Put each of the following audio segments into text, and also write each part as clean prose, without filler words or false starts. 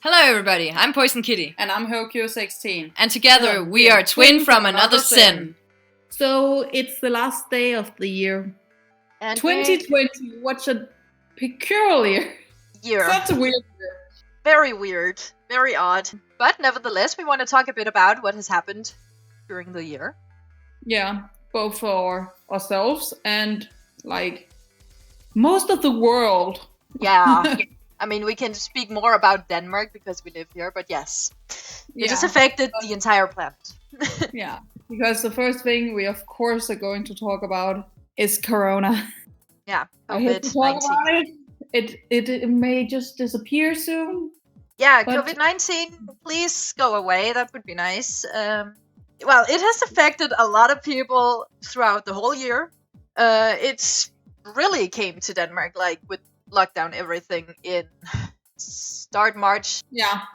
Hello everybody, I'm PoisonKitty. And I'm Houkou And together we are twin from another sin. So it's the last day of the year. And 2020, what a peculiar year. Such a weird year. Very weird, very odd. But nevertheless, we want to talk a bit about what has happened during the year. Yeah, both for ourselves and like most of the world. Yeah. I mean, we can speak more about Denmark because we live here, but yes, it has affected the entire planet. Yeah, because the first thing we of course are going to talk about is Corona. Yeah, I hate to talk about it. It may just disappear soon. Yeah, COVID-19, please go away. That would be nice. Well, it has affected a lot of people throughout the whole year. It really came to Denmark, like with lockdown everything in start March. Yeah.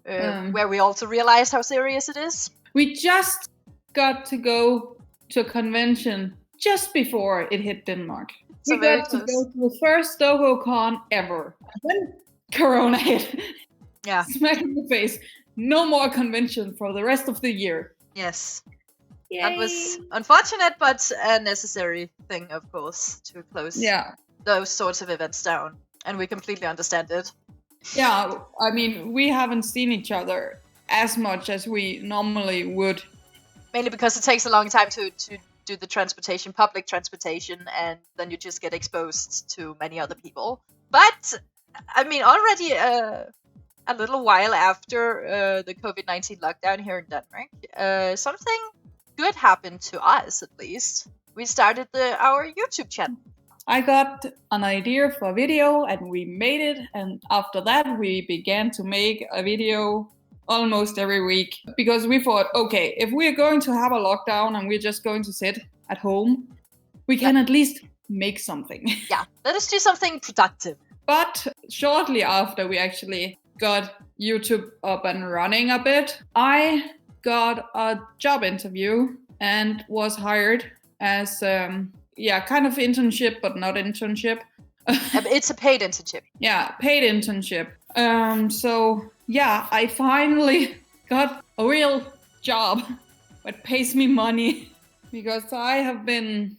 Where we also realized how serious it is. We just got to go to a convention just before it hit Denmark. So we got to go to the first Con ever. Then Corona hit. Yeah. Smack in the face. No more convention for the rest of the year. Yes. Yay. That was unfortunate, but a necessary thing, of course, to close those sorts of events down. And we completely understand it. Yeah, I mean, we haven't seen each other as much as we normally would. Mainly because it takes a long time to do the transportation, public transportation, and then you just get exposed to many other people. But, I mean, already a little while after the COVID-19 lockdown here in Denmark, something good happened to us, at least. We started our YouTube channel. I got an idea for a video and we made it, and after that we began to make a video almost every week because we thought, okay, if we're going to have a lockdown and we're just going to sit at home, we can at least make something. Yeah, let us do something productive. But shortly after we actually got YouTube up and running a bit, I got a job interview and was hired as kind of internship, but not internship. It's a paid internship. Yeah, paid internship. I finally got a real job that pays me money because I have been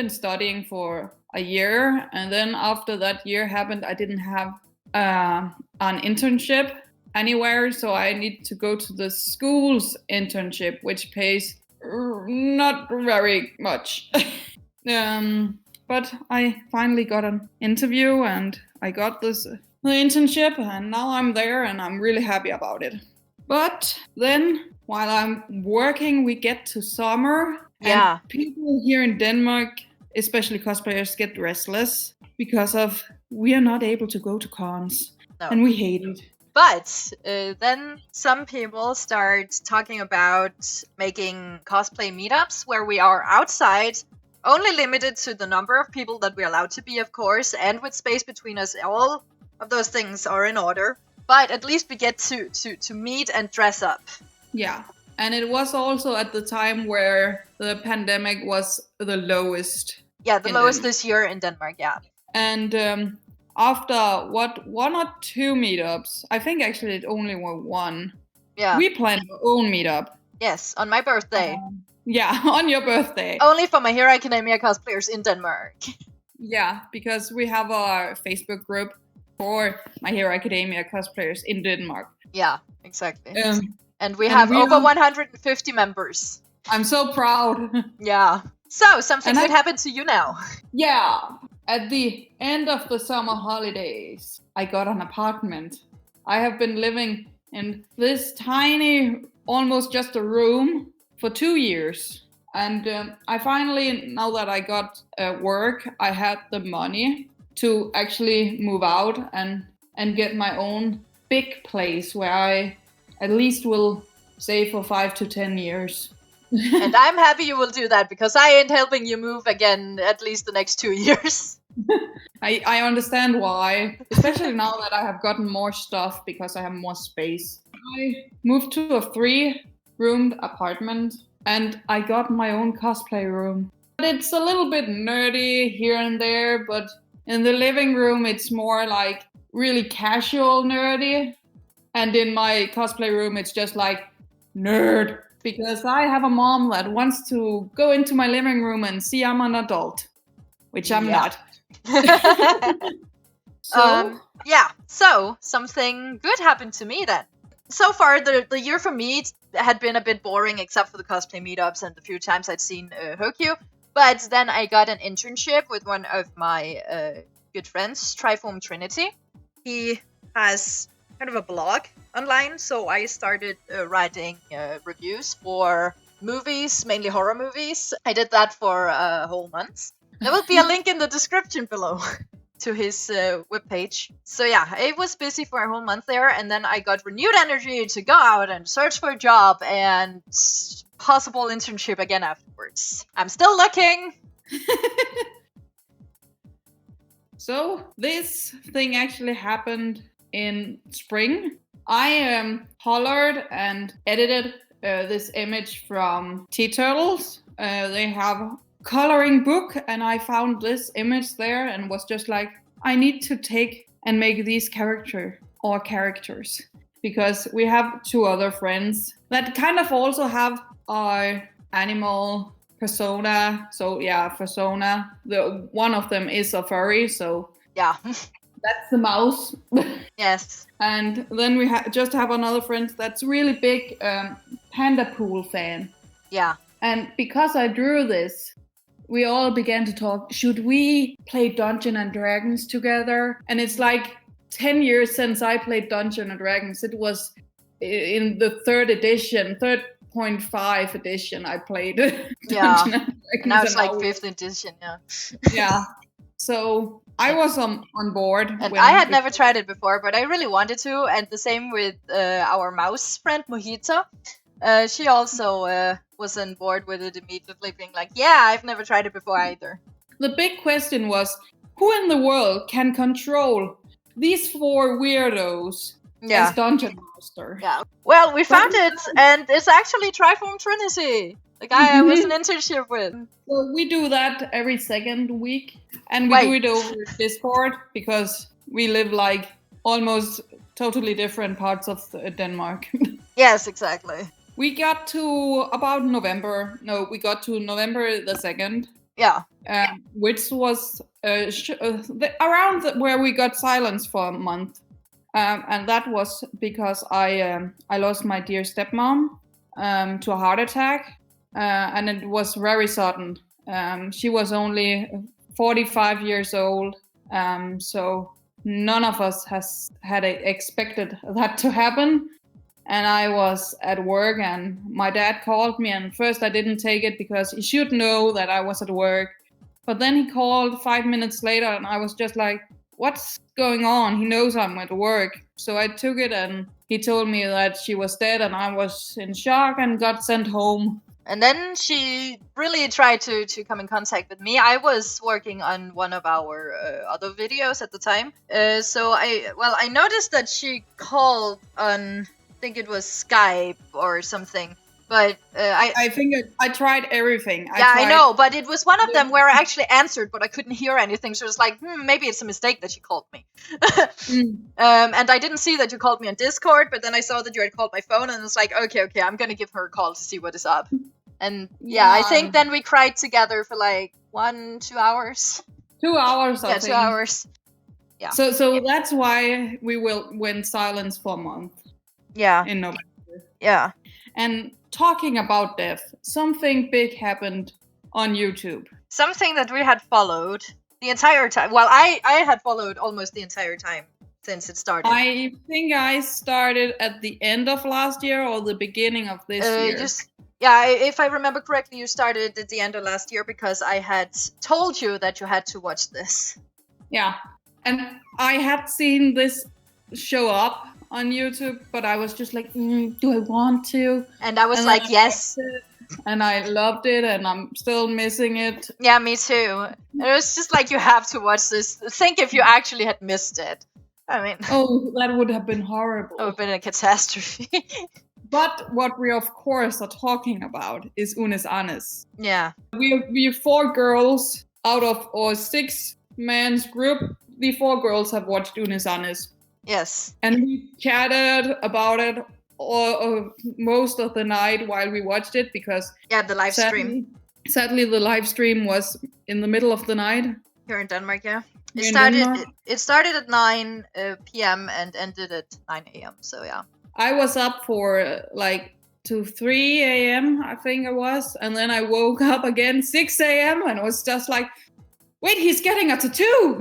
studying for a year, and then after that year happened, I didn't have an internship anywhere, so I need to go to the school's internship, which pays not very much. But I finally got an interview and I got the internship, and now I'm there and I'm really happy about it. But then while I'm working, we get to summer. Yeah. And people here in Denmark, especially cosplayers, get restless because we are not able to go to cons. No. And we hate it. But then some people start talking about making cosplay meetups where we are outside, only limited to the number of people that we're allowed to be, of course, and with space between us. All of those things are in order. But at least we get to meet and dress up. Yeah. And it was also at the time where the pandemic was the lowest. Yeah, the lowest this year in Denmark, yeah. And after one or two meetups, I think actually it only was one. Yeah. We planned our own meetup. Yes, on my birthday. Yeah, on your birthday. Only for My Hero Academia cosplayers in Denmark. Yeah, because we have our Facebook group for My Hero Academia cosplayers in Denmark. Yeah, exactly. And we have over 150 members. I'm so proud. Yeah. So, something good happened to you now. Yeah. At the end of the summer holidays, I got an apartment. I have been living in this tiny, almost just a room for 2 years. And I finally, now that I got work, I had the money to actually move out and get my own big place where I at least will stay for 5 to 10 years. And I'm happy you will do that because I ain't helping you move again at least the next 2 years. I understand why, especially now that I have gotten more stuff because I have more space. I moved to a 3-roomed apartment and I got my own cosplay room. But it's a little bit nerdy here and there, but in the living room it's more like really casual nerdy. And in my cosplay room, it's just like, nerd. Because I have a mom that wants to go into my living room and see I'm an adult. Which I'm not. So? So something good happened to me then. So far, the year for me had been a bit boring, except for the cosplay meetups and the few times I'd seen Houkou. But then I got an internship with one of my good friends, Triform Trinity. He has kind of a blog online, so I started writing reviews for movies, mainly horror movies. I did that for a whole month. There will be a link in the description below to his webpage. So yeah, I was busy for a whole month there, and then I got renewed energy to go out and search for a job and possible internship again afterwards. I'm still looking. So this thing actually happened in spring. I colored and edited this image from Tea Turtles. They have coloring book, and I found this image there and was just like, I need to take and make these characters, because we have two other friends that kind of also have our animal persona. So yeah, persona. The one of them is a furry, so yeah. That's the mouse. Yes. And then we just have another friend that's really big Panda Pool fan. Yeah. And because I drew this, we all began to talk, should we play Dungeons and Dragons together? And it's like 10 years since I played Dungeons and Dragons. It was in the 3.5 edition I played Dungeons and Dragons. And now it's like 5th edition, yeah. Yeah. So I was on board. And I had never tried it before, but I really wanted to. And the same with our mouse friend, Mojito. She also was on board with it immediately, being like, yeah, I've never tried it before either. The big question was, who in the world can control these 4 weirdos as Dungeon Master? Yeah. Well, we found it, and it's actually Triform Trinity, the guy I was in internship with. So we do that every second week, and we do it over Discord, because we live like almost totally different parts of Denmark. Yes, exactly. We got to about November. No, we got to November the 2nd. Yeah. Which was around where we got silence for a month. And that was because I lost my dear stepmom to a heart attack. And it was very sudden. She was only 45 years old. So none of us had expected that to happen. And I was at work, and my dad called me, and first I didn't take it because he should know that I was at work. But then he called 5 minutes later, and I was just like, what's going on? He knows I'm at work. So I took it, and he told me that she was dead, and I was in shock and got sent home. And then she really tried to come in contact with me. I was working on one of our other videos at the time. So I noticed that she called on, I think it was Skype or something. But I think I tried everything. I know, but it was one of them where I actually answered, but I couldn't hear anything. So it was like, maybe it's a mistake that she called me. And I didn't see that you called me on Discord, but then I saw that you had called my phone, and it's like, okay, I'm gonna give her a call to see what is up. And yeah, I think then we cried together for like 1-2 hours. 2 hours, I think. 2 hours. Yeah. So that's why we went silence for a month. Yeah. In November. Yeah. And talking about death, something big happened on YouTube. Something that we had followed the entire time. Well, I had followed almost the entire time since it started. I think I started at the end of last year or the beginning of this year. If I remember correctly, you started at the end of last year because I had told you that you had to watch this. Yeah. And I had seen this show up on YouTube, but I was just like, do I want to? And I was like, yes. And I loved it, and I'm still missing it. Yeah, me too. It was just like, you have to watch this. Think if you actually had missed it. I mean... Oh, that would have been horrible. It would have been a catastrophe. But what we, of course, are talking about is Unes Annes. Yeah. We're 4 girls out of our 6 men's group. The 4 girls have watched Unes Annes. Yes. And we chatted about it most of the night while we watched it because The live stream. Sadly, the live stream was in the middle of the night. Here in Denmark, yeah. Here in Denmark. It started at 9 p.m. and ended at 9 a.m. So yeah. I was up for to 3 a.m. I think it was, and then I woke up again 6 a.m. and was just like, wait, he's getting a tattoo.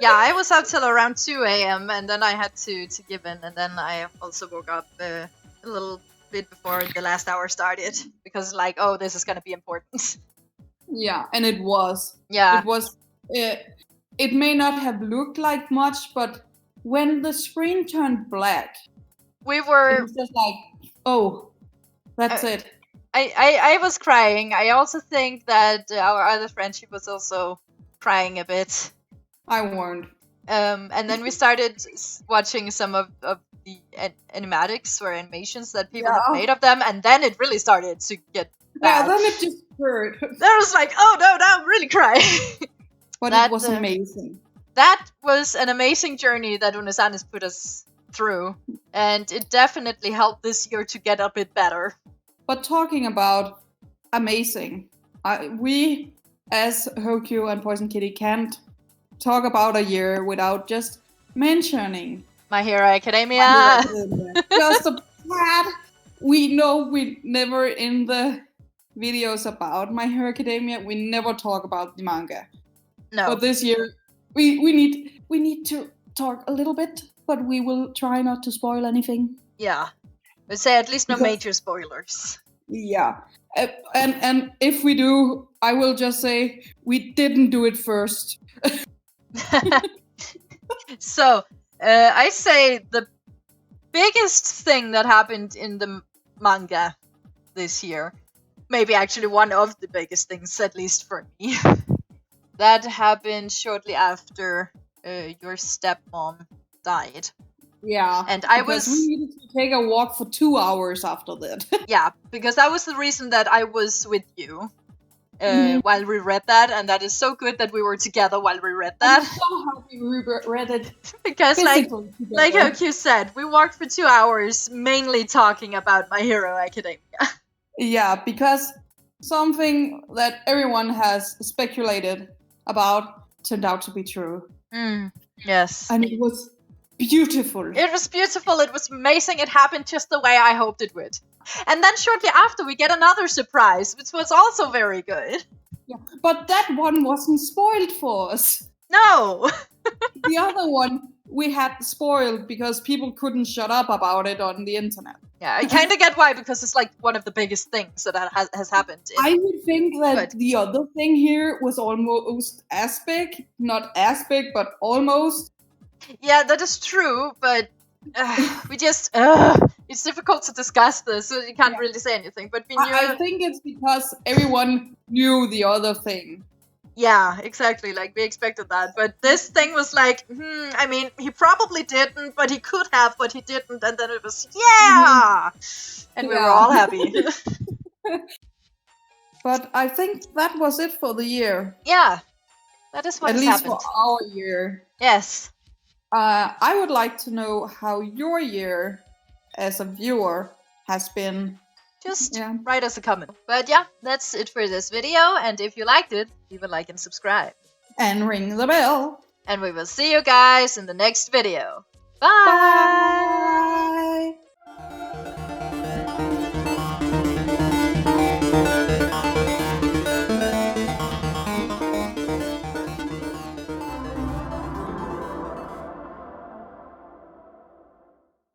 Yeah, I was up till around 2 a.m. and then I had to give in, and then I also woke up a little bit before the last hour started because oh, this is gonna be important. Yeah, and it was. Yeah. It was. It may not have looked like much, but when the screen turned black, it was just like, oh, that's it. I was crying. I also think that our other friend, she was also crying a bit. I warned. And then we started watching some of the animatics or animations that people have made of them, and then it really started to get bad. Yeah, then it just hurt. Then I was like, oh no, now I'm really crying. But it was amazing. That was an amazing journey that Unesanis put us through, and it definitely helped this year to get a bit better. But talking about amazing, we as Houkou and PoisonKitty can't talk about a year without just mentioning My Hero Academia. Just a tad. We know we never in the videos about My Hero Academia, we never talk about the manga. No. But this year we need to talk a little bit, but we will try not to spoil anything. Yeah. Let's say at least no major spoilers. Yeah. And if we do, I will just say we didn't do it first. So, I say the biggest thing that happened in the manga this year, maybe actually one of the biggest things, at least for me, that happened shortly after your stepmom died. Yeah, and we needed to take a walk for 2 hours after that. Yeah, because that was the reason that I was with you while we read that, and that is so good that we were together while we read that. I'm so happy we read it. Because like Houkou said, we walked for 2 hours mainly talking about My Hero Academia. Yeah, because something that everyone has speculated about turned out to be true. Yes. And it was beautiful. It was beautiful. It was amazing. It happened just the way I hoped it would. And then shortly after, we get another surprise, which was also very good. Yeah, but that one wasn't spoiled for us. No. The other one we had spoiled because people couldn't shut up about it on the internet. Yeah, I kind of get why, because it's like one of the biggest things that has happened. I would think that the other thing here was almost as big. Not as big, but almost. Yeah, that is true, but we just... it's difficult to discuss this, so you can't really say anything. But we knew... I think it's because everyone knew the other thing. Yeah, exactly. Like, we expected that. But this thing was like, I mean, he probably didn't, but he could have, but he didn't. And then it was, yeah! And we were all happy. But I think that was it for the year. Yeah, that is what At has least happened. for our year. Yes. I would like to know how your year as a viewer has been. Just write us a comment. But yeah, that's it for this video. And if you liked it, leave a like and subscribe. And ring the bell. And we will see you guys in the next video. Bye! Bye.